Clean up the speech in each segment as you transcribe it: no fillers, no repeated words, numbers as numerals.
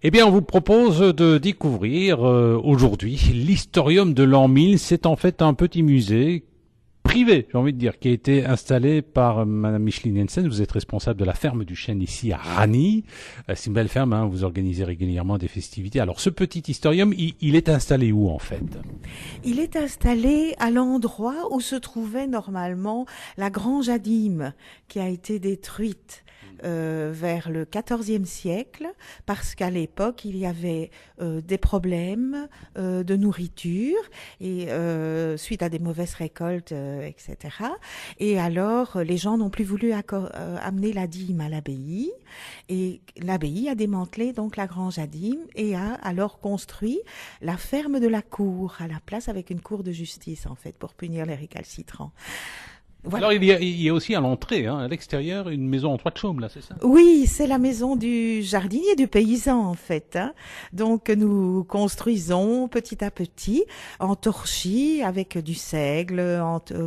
Eh bien, on vous propose de découvrir aujourd'hui l'Historium de l'an 1000. C'est en fait un petit musée privé, j'ai envie de dire, qui a été installé par Madame Micheline Jensen. Vous êtes responsable de la ferme du chêne ici à Rany. C'est une belle ferme, hein, vous organisez régulièrement des festivités. Alors, ce petit historium, il est installé où en fait? Il est installé à l'endroit où se trouvait normalement la grange à Dîmes, qui a été détruite vers le XIVe siècle, parce qu'à l'époque, il y avait des problèmes de nourriture, et suite à des mauvaises récoltes, etc. Et alors, les gens n'ont plus voulu amener la dîme à l'abbaye, et l'abbaye a démantelé donc la grange à Dîmes, et a alors construit la ferme de la cour à la place, avec une cour de justice en fait, pour punir les récalcitrants. Voilà. Alors, il y a aussi à l'entrée, hein, à l'extérieur, une maison en toit de chaume, là, c'est ça? Oui, c'est la maison du jardinier, du paysan en fait, hein. Donc nous construisons petit à petit en torchis avec du seigle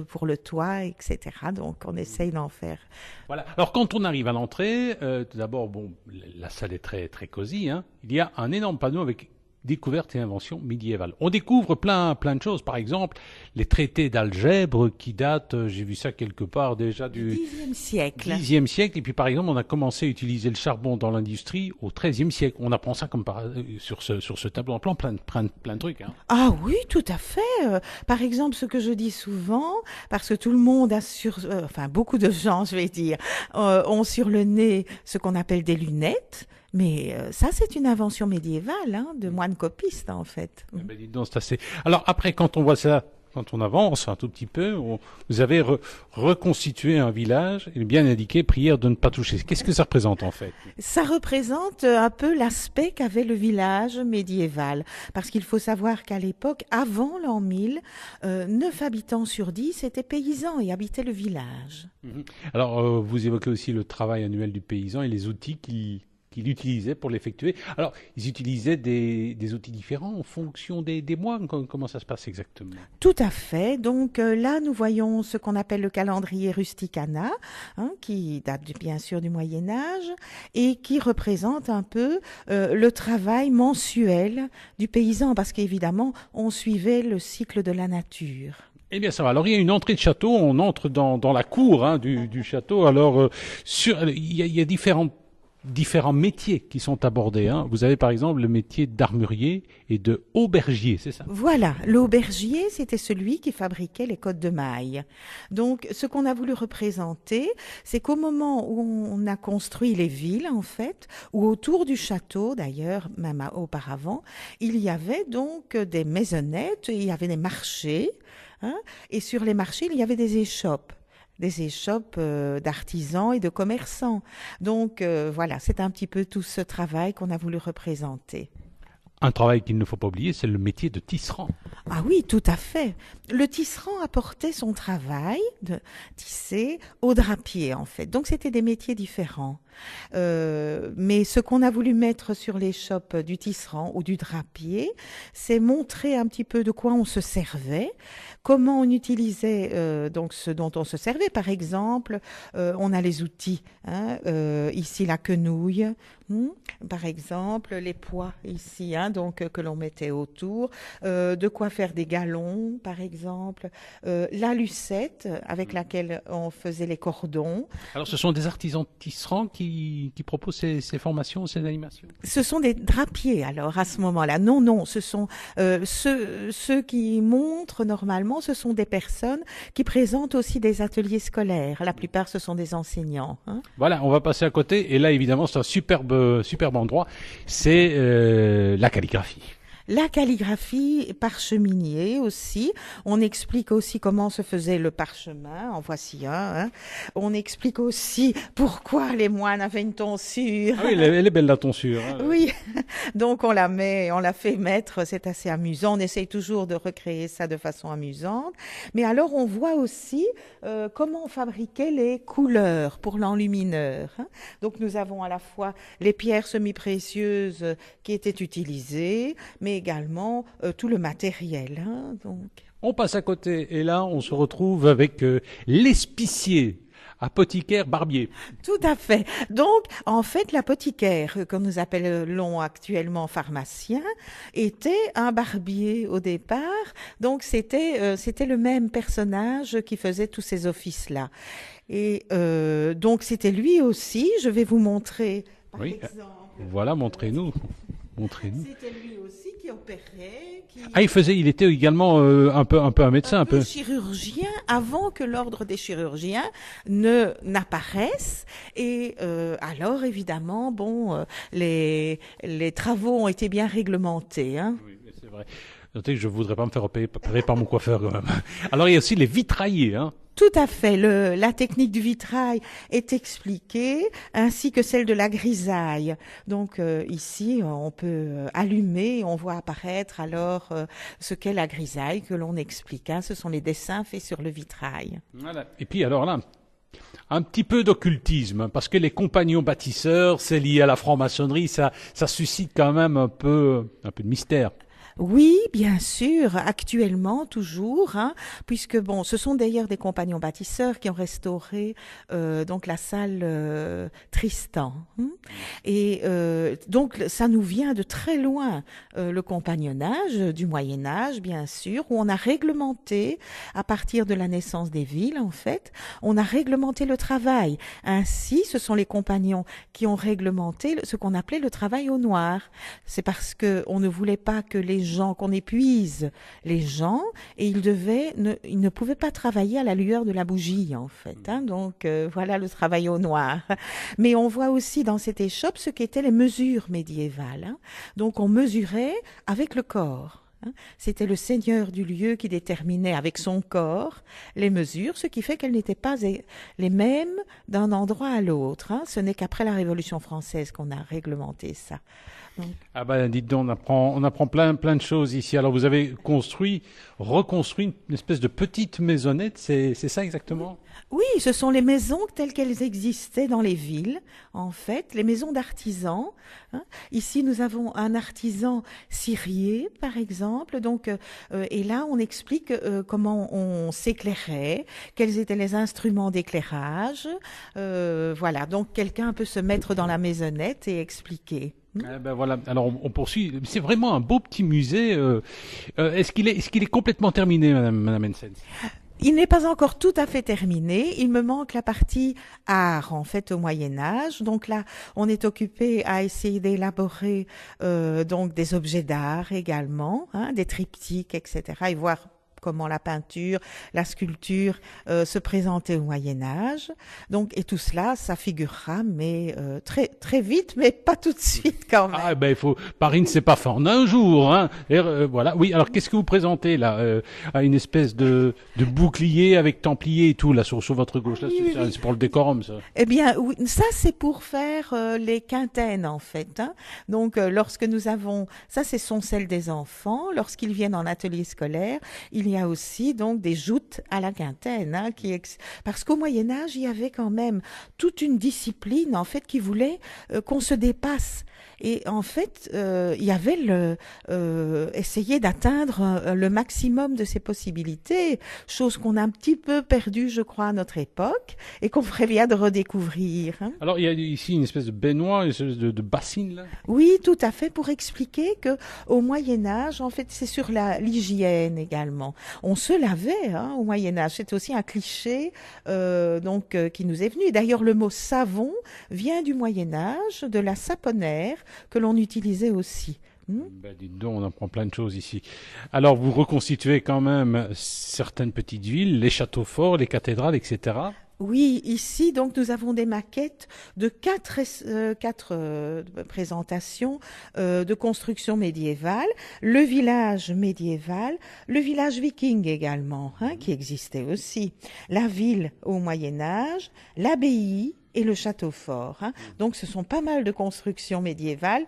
pour le toit, etc. Donc on essaye d'en faire. Voilà. Alors, quand on arrive à l'entrée, tout d'abord, bon, la salle est très, très cosy, hein. Il y a un énorme panneau avec découvertes et inventions médiévales. On découvre plein de choses. Par exemple, les traités d'algèbre qui datent, j'ai vu ça quelque part déjà Du du Xe siècle. Xe siècle. Et puis, par exemple, on a commencé à utiliser le charbon dans l'industrie au XIIIe siècle. On apprend ça comme sur ce tableau en plan, plein de trucs, hein. Ah oui, tout à fait. Par exemple, ce que je dis souvent, parce que tout le monde a enfin beaucoup de gens, je vais dire, ont sur le nez ce qu'on appelle des lunettes. Mais ça, c'est une invention médiévale, hein, de moines copistes, en fait. Eh ben, dis donc, c'est assez. Alors après, quand on voit ça, quand on avance un tout petit peu, vous avez reconstitué un village, il est bien indiqué prière de ne pas toucher. Qu'est-ce que ça représente en fait? Ça représente un peu l'aspect qu'avait le village médiéval. Parce qu'il faut savoir qu'à l'époque, avant l'an 1000, 9 habitants sur 10 étaient paysans et habitaient le village. Mhm. Alors vous évoquez aussi le travail annuel du paysan et les outils qu'il utilisait pour l'effectuer. Alors, ils utilisaient des outils différents en fonction des mois. Comment ça se passe exactement? Tout à fait. Donc là, nous voyons ce qu'on appelle le calendrier rusticana, hein, qui date bien sûr du Moyen Âge et qui représente un peu le travail mensuel du paysan, parce qu'évidemment, on suivait le cycle de la nature. Eh bien, ça va. Alors, il y a une entrée de château. On entre dans la cour, hein, du château. Alors, il y a différents métiers qui sont abordés, hein. Vous avez par exemple le métier d'armurier et de aubergier, c'est ça? Voilà, l'aubergier, c'était celui qui fabriquait les cottes de mailles. Donc, ce qu'on a voulu représenter, c'est qu'au moment où on a construit les villes, en fait, ou autour du château, d'ailleurs, même auparavant, il y avait donc des maisonnettes, il y avait des marchés, hein, et sur les marchés, il y avait des échoppes d'artisans et de commerçants. Donc voilà, c'est un petit peu tout ce travail qu'on a voulu représenter. Un travail qu'il ne faut pas oublier, c'est le métier de tisserand. Ah oui, tout à fait. Le tisserand apportait son travail de tisser au drapier, en fait. Donc, c'était des métiers différents. Mais ce qu'on a voulu mettre sur l'échoppe du tisserand ou du drapier, c'est montrer un petit peu de quoi on se servait, comment on utilisait donc ce dont on se servait. Par exemple, on a les outils, hein, ici la quenouille, par exemple, les poids ici, hein, donc que l'on mettait autour, de quoi faire des galons, par exemple, la lucette avec laquelle on faisait les cordons. Alors, ce sont des artisans tisserands qui proposent ces formations, ces animations? Ce sont des drapiers, alors, à ce moment-là. Non, non, ce sont ceux qui montrent normalement, ce sont des personnes qui présentent aussi des ateliers scolaires. La plupart, ce sont des enseignants, hein. Voilà, on va passer à côté. Et là, évidemment, c'est un superbe endroit. C'est la calligraphie. La calligraphie parcheminier aussi. On explique aussi comment se faisait le parchemin. En voici un, hein. On explique aussi pourquoi les moines avaient une tonsure. Ah oui, elle est belle la tonsure, hein. Oui, donc on la fait mettre, c'est assez amusant. On essaye toujours de recréer ça de façon amusante. Mais alors on voit aussi comment on fabriquait les couleurs pour l'enlumineur, hein. Donc nous avons à la fois les pierres semi-précieuses qui étaient utilisées, mais également tout le matériel, hein, donc. On passe à côté et là, on se retrouve avec l'espicier. apothicaire barbier. Tout à fait. Donc, en fait, l'apothicaire, que nous appelons actuellement pharmacien, était un barbier au départ. Donc, c'était le même personnage qui faisait tous ces offices-là. Et donc, c'était lui aussi. Je vais vous montrer, par Oui, exemple. voilà, montrez-nous. Montrez-nous. C'était lui aussi qui opérait, Ah, il était également un peu un médecin, un peu. chirurgien avant que l'ordre des chirurgiens ne n'apparaisse. Et alors, évidemment, bon, les travaux ont été bien réglementés, hein. Oui, mais c'est vrai. Notez que je voudrais pas me faire opérer par mon coiffeur quand même. Alors il y a aussi les vitraillés, hein. Tout à fait. La technique du vitrail est expliquée, ainsi que celle de la grisaille. Donc ici, on peut allumer, on voit apparaître alors ce qu'est la grisaille que l'on explique, hein. Ce sont les dessins faits sur le vitrail. Voilà. Et puis alors là, un petit peu d'occultisme, hein, parce que les compagnons bâtisseurs, c'est lié à la franc-maçonnerie, ça suscite quand même un peu de mystère. Oui, bien sûr, actuellement toujours, hein, puisque bon, ce sont d'ailleurs des compagnons bâtisseurs qui ont restauré donc la salle Tristan, hein. Et donc ça nous vient de très loin, le compagnonnage du Moyen Âge, bien sûr, où on a réglementé à partir de la naissance des villes, en fait, on a réglementé le travail. Ainsi, ce sont les compagnons qui ont réglementé ce qu'on appelait le travail au noir. C'est parce que on ne voulait pas que qu'on épuise les gens, et ils ne pouvaient pas travailler à la lueur de la bougie, en fait, hein. Donc voilà le travail au noir. Mais on voit aussi dans cette échoppe ce qu'étaient les mesures médiévales, hein. Donc on mesurait avec le corps, hein. C'était le seigneur du lieu qui déterminait avec son corps les mesures, ce qui fait qu'elles n'étaient pas les mêmes d'un endroit à l'autre, hein. Ce n'est qu'après la Révolution française qu'on a réglementé ça. Donc, Ah ben dites donc, on apprend plein de choses ici. Alors vous avez reconstruit une espèce de petite maisonnette, c'est ça exactement? oui, ce sont les maisons telles qu'elles existaient dans les villes, en fait, les maisons d'artisans, hein. Ici, nous avons un artisan cirier, par exemple. Donc, et là, on explique comment on s'éclairait, quels étaient les instruments d'éclairage. Voilà, donc quelqu'un peut se mettre dans la maisonnette et expliquer. Eh ben voilà. Alors on poursuit. C'est vraiment un beau petit musée. Est-ce qu'il est complètement terminé, Madame Hensen? Il n'est pas encore tout à fait terminé. Il me manque la partie art, en fait, au Moyen Âge. Donc là, on est occupé à essayer d'élaborer donc des objets d'art également, hein, des triptyques, etc. Et voir comment la peinture, la sculpture se présentaient au Moyen Âge. Donc, et tout cela, ça figurera, mais très très vite, mais pas tout de suite quand même. Ah ben il faut. Paris ne s'est pas fait en un jour, hein. Et, voilà. Oui. Alors qu'est-ce que vous présentez là? À une espèce de bouclier avec templier et tout là sur votre gauche là. Oui, oui, oui. C'est pour le décorum ça. Eh bien, oui, ça c'est pour faire les quintaines en fait, hein. Donc, lorsque nous avons, ça ce sont celles des enfants. Lorsqu'ils viennent en atelier scolaire, il y a aussi donc des joutes à la quintaine, hein, parce qu'au Moyen Âge, il y avait quand même toute une discipline en fait qui voulait qu'on se dépasse. Et en fait, il y avait essayer d'atteindre le maximum de ses possibilités, chose qu'on a un petit peu perdue, je crois, à notre époque, et qu'on ferait bien de redécouvrir, hein. Alors il y a ici une espèce de baignoire, une espèce de bassine là. Oui, tout à fait, pour expliquer que au Moyen Âge, en fait, c'est sur l'hygiène également. On se lavait, hein, au Moyen Âge. C'est aussi un cliché qui nous est venu. D'ailleurs, le mot savon vient du Moyen Âge, de la saponnaire que l'on utilisait aussi. Ben, dites donc, on apprend plein de choses ici. Alors, vous reconstituez quand même certaines petites villes, les châteaux forts, les cathédrales, etc. Oui, ici, donc, nous avons des maquettes de quatre présentations de construction médiévale, le village médiéval, le village viking également, hein, qui existait aussi, la ville au Moyen Âge, l'abbaye et le château fort. Hein. Donc, ce sont pas mal de constructions médiévales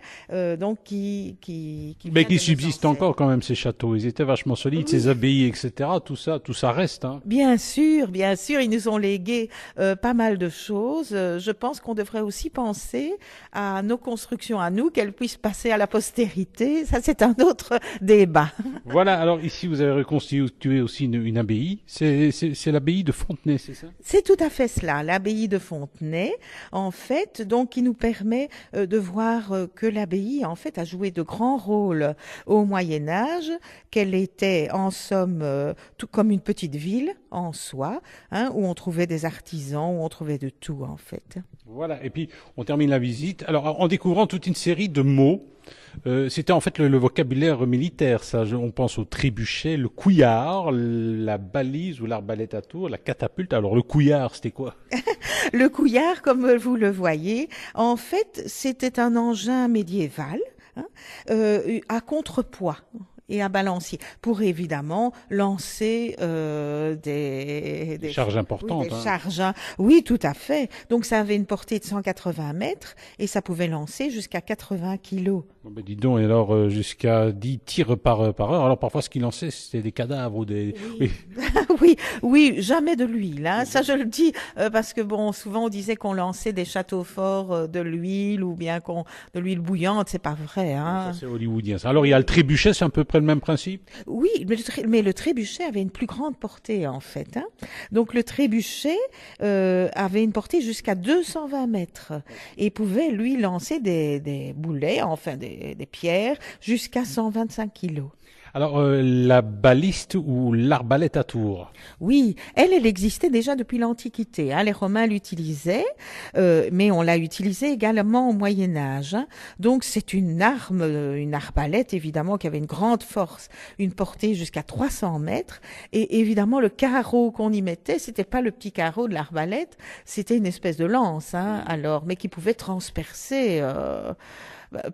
donc qui Mais viennent qui de nos subsistent ancêtres. encore quand même, ces châteaux. Ils étaient vachement solides, ces Oui. abbayes, etc. Tout ça reste. Hein. Bien sûr, ils nous ont légué pas mal de choses. Je pense qu'on devrait aussi penser à nos constructions à nous, qu'elles puissent passer à la postérité. Ça, c'est un autre débat. Voilà, alors ici, vous avez reconstitué aussi une abbaye. C'est l'abbaye de Fontenay, c'est ça? C'est tout à fait cela, l'abbaye de Fontenay, en fait, donc qui nous permet de voir que l'abbaye, en fait, a joué de grands rôles au Moyen Âge, qu'elle était, en somme, tout comme une petite ville en soi, hein, où on trouvait des artisans, où on trouvait de tout, en fait. Voilà, et puis on termine la visite. Alors, en découvrant toute une série de mots, c'était en fait le vocabulaire militaire, ça. On pense au trébuchet, le couillard, la balise ou l'arbalète à tour, la catapulte. Alors, le couillard, c'était quoi? Le couillard, comme vous le voyez, en fait, c'était un engin médiéval, hein, à contrepoids et à balancier, pour évidemment lancer Des charges oui, des importantes. Hein. charges. Hein. Oui, tout à fait. Donc ça avait une portée de 180 mètres et ça pouvait lancer jusqu'à 80 kilos. Bon, ben, dis donc, et alors jusqu'à 10 tirs par heure. Alors, parfois, ce qu'ils lançaient, c'était des cadavres ou des... Oui, Oui, oui, oui, jamais de l'huile. Hein. Ça, je le dis parce que bon, souvent on disait qu'on lançait des châteaux forts de l'huile ou bien de l'huile bouillante. C'est pas vrai. ça Hein. c'est hollywoodien. Ça. Alors, il y a le trébuchet, c'est à peu près le même principe. Oui, mais le trébuchet avait une plus grande portée en fait. Hein. Donc le trébuchet avait une portée jusqu'à 220 mètres et pouvait lui lancer des boulets, enfin des pierres, jusqu'à 125 kilos. Alors, la baliste ou l'arbalète à tour. Oui, elle existait déjà depuis l'Antiquité. Hein. Les Romains l'utilisaient, mais on l'a utilisée également au Moyen Âge. Hein. Donc c'est une arme, une arbalète évidemment qui avait une grande force, une portée jusqu'à 300 mètres. Et évidemment le carreau qu'on y mettait, c'était pas le petit carreau de l'arbalète, c'était une espèce de lance. Hein, alors, mais qui pouvait transpercer.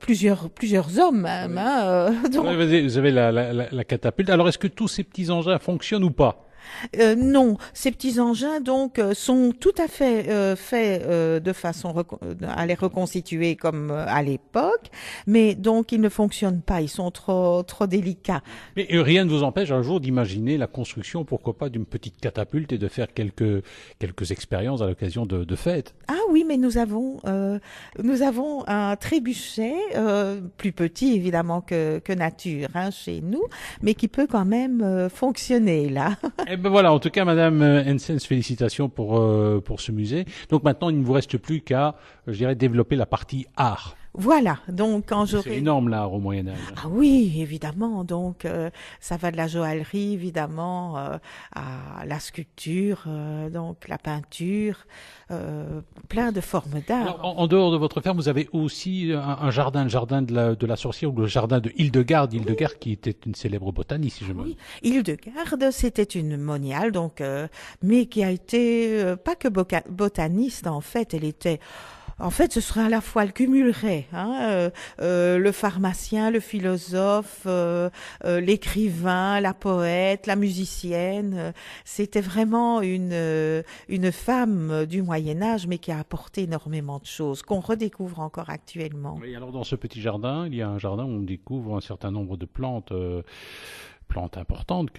Plusieurs hommes même. Oui. Hein, donc, Ouais, vous avez la catapulte. Alors, est-ce que tous ces petits engins fonctionnent ou pas? non, ces petits engins donc sont tout à fait faits de façon à les reconstituer comme à l'époque, mais donc ils ne fonctionnent pas, ils sont trop délicats. Mais rien ne vous empêche un jour d'imaginer la construction, pourquoi pas, d'une petite catapulte et de faire quelques expériences à l'occasion de fêtes. Ah oui, mais nous avons un trébuchet plus petit évidemment que nature hein, chez nous, mais qui peut quand même fonctionner là. Eh ben voilà, en tout cas, Madame Hensens, félicitations pour ce musée. Donc maintenant, il ne vous reste plus qu'à, je dirais, développer la partie art. Voilà, donc quand C'est j'aurai... énorme l'art au Moyen Âge. Ah oui, évidemment. Donc, ça va de la joaillerie, évidemment, à la sculpture, donc la peinture, plein de formes Alors, d'art. en dehors de votre ferme, vous avez aussi un jardin, le jardin de la sorcière ou le jardin de Hildegarde. Hildegarde qui était une célèbre botaniste, si je me... Oui, Hildegarde, c'était une moniale, donc, mais qui a été pas que botaniste en fait. Elle était en fait, ce serait à la fois, elle cumulerait hein, le pharmacien, le philosophe, l'écrivain, la poète, la musicienne. C'était vraiment une femme du Moyen Âge, mais qui a apporté énormément de choses qu'on redécouvre encore actuellement. Oui, alors dans ce petit jardin, il y a un jardin où on découvre un certain nombre de plantes, plantes importantes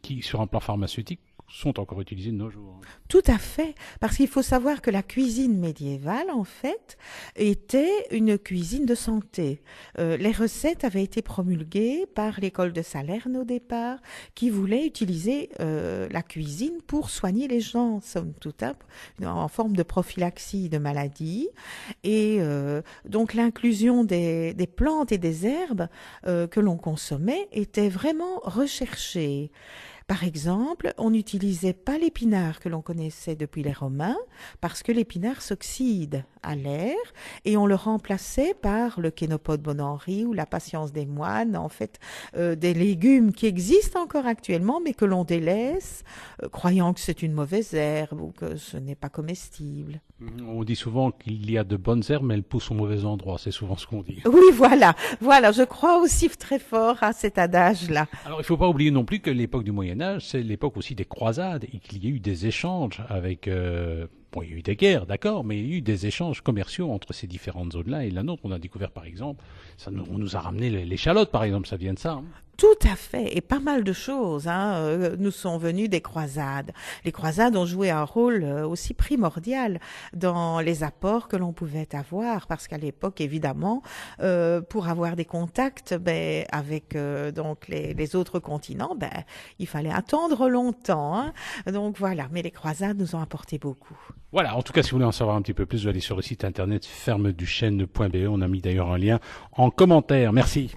qui, sur un plan pharmaceutique, sont encore utilisées de nos jours. Tout à fait, parce qu'il faut savoir que la cuisine médiévale, en fait, était une cuisine de santé. Les recettes avaient été promulguées par l'école de Salerne au départ, qui voulait utiliser la cuisine pour soigner les gens, somme toute, hein, en forme de prophylaxie de maladies. Et donc l'inclusion des plantes et des herbes que l'on consommait était vraiment recherchée. Par exemple, on n'utilisait pas l'épinard que l'on connaissait depuis les Romains parce que l'épinard s'oxyde à l'air et on le remplaçait par le Chénopode Bon-Henri ou la patience des moines, en fait des légumes qui existent encore actuellement mais que l'on délaisse croyant que c'est une mauvaise herbe ou que ce n'est pas comestible. On dit souvent qu'il y a de bonnes herbes, mais elles poussent au mauvais endroit. C'est souvent ce qu'on dit. Oui, voilà, je crois aussi très fort à cet adage-là. Alors, il ne faut pas oublier non plus que l'époque du Moyen Âge, c'est l'époque aussi des croisades et qu'il y a eu des échanges avec Bon, il y a eu des guerres, d'accord, mais il y a eu des échanges commerciaux entre ces différentes zones-là et la nôtre. On a découvert, par exemple, on nous a ramené l'échalote, par exemple, ça vient de ça. Hein. Tout à fait, et pas mal de choses nous sont venues des croisades. Les croisades ont joué un rôle aussi primordial dans les apports que l'on pouvait avoir, parce qu'à l'époque, évidemment, pour avoir des contacts avec donc les autres continents, il fallait attendre longtemps. Hein. Donc voilà, mais les croisades nous ont apporté beaucoup. Voilà, en tout cas, si vous voulez en savoir un petit peu plus, vous allez sur le site internet fermeduchesne.be. On a mis d'ailleurs un lien en commentaire. Merci.